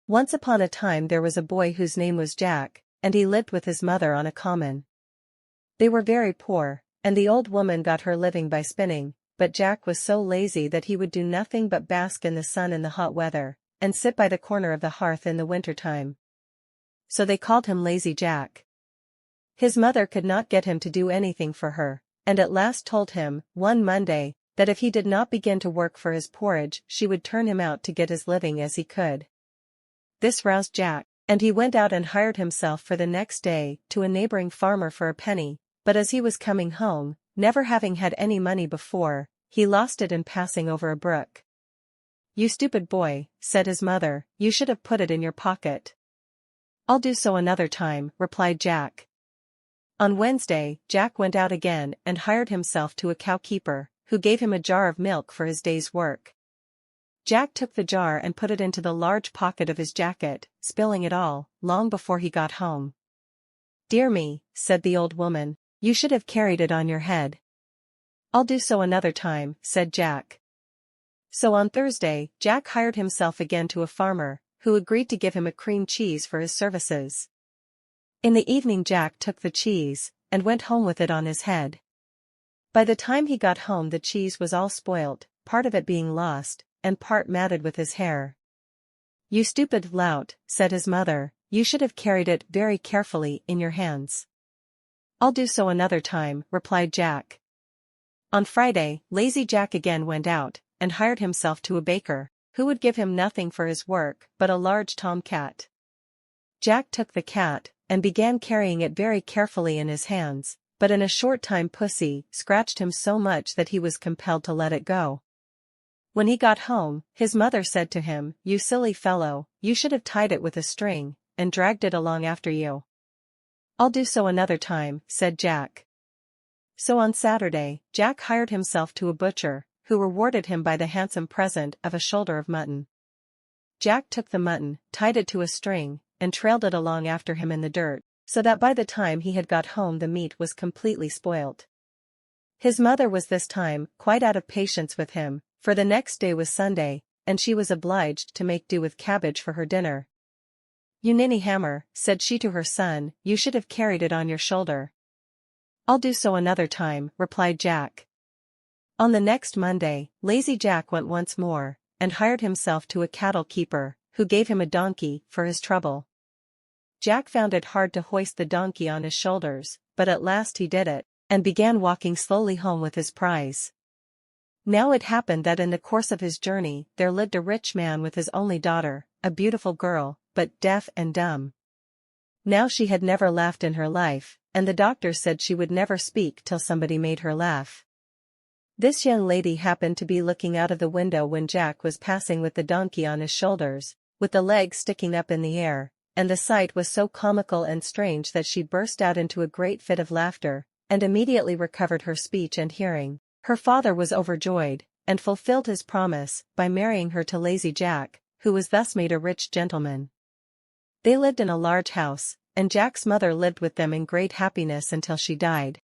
Once upon a time there was a boy whose name was Jack, and he lived with his mother on a common. They were very poor, and the old woman got her living by spinning, but Jack was so lazy that he would do nothing but bask in the sun in the hot weather, and sit by the corner of the hearth in the winter time. So they called him Lazy Jack. His mother could not get him to do anything for her, and at last told him, one Monday, that if he did not begin to work for his porridge she would turn him out to get his living as he could. This roused Jack, and he went out and hired himself for the next day to a neighboring farmer for a penny, but as he was coming home, never having had any money before, he lost it in passing over a brook. "You stupid boy," said his mother, "you should have put it in your pocket." "I'll do so another time," replied Jack. On Wednesday, Jack went out again and hired himself to a cow-keeper, who gave him a jar of milk for his day's work. Jack took the jar and put it into the large pocket of his jacket, spilling it all, long before he got home. "Dear me," said the old woman, "you should have carried it on your head." "I'll do so another time," said Jack. So on Thursday, Jack hired himself again to a farmer, who agreed to give him a cream cheese for his services. In the evening Jack took the cheese, and went home with it on his head. By the time he got home the cheese was all spoilt, part of it being lost, and part matted with his hair. "You stupid lout," said his mother, "you should have carried it very carefully in your hands." "I'll do so another time," replied Jack. On Friday, Lazy Jack again went out, and hired himself to a baker, who would give him nothing for his work but a large tom-cat. Jack took the cat, and began carrying it very carefully in his hands, but in a short time Pussy scratched him so much that he was compelled to let it go. When he got home, his mother said to him, "You silly fellow, you should have tied it with a string, and dragged it along after you." "I'll do so another time," said Jack. So on Saturday, Jack hired himself to a butcher, who rewarded him by the handsome present of a shoulder of mutton. Jack took the mutton, tied it to a string, and trailed it along after him in the dirt, so that by the time he had got home the meat was completely spoilt. His mother was this time quite out of patience with him, for the next day was Sunday, and she was obliged to make do with cabbage for her dinner. "You ninny hammer," said she to her son, "you should have carried it on your shoulder." "I'll do so another time," replied Jack. On the next Monday, Lazy Jack went once more, and hired himself to a cattle keeper, who gave him a donkey for his trouble. Jack found it hard to hoist the donkey on his shoulders, but at last he did it, and began walking slowly home with his prize. Now it happened that in the course of his journey there lived a rich man with his only daughter, a beautiful girl, but deaf and dumb. Now she had never laughed in her life, and the doctor said she would never speak till somebody made her laugh. This young lady happened to be looking out of the window when Jack was passing with the donkey on his shoulders, with the legs sticking up in the air, and the sight was so comical and strange that she burst out into a great fit of laughter, and immediately recovered her speech and hearing. Her father was overjoyed, and fulfilled his promise by marrying her to Lazy Jack, who was thus made a rich gentleman. They lived in a large house, and Jack's mother lived with them in great happiness until she died.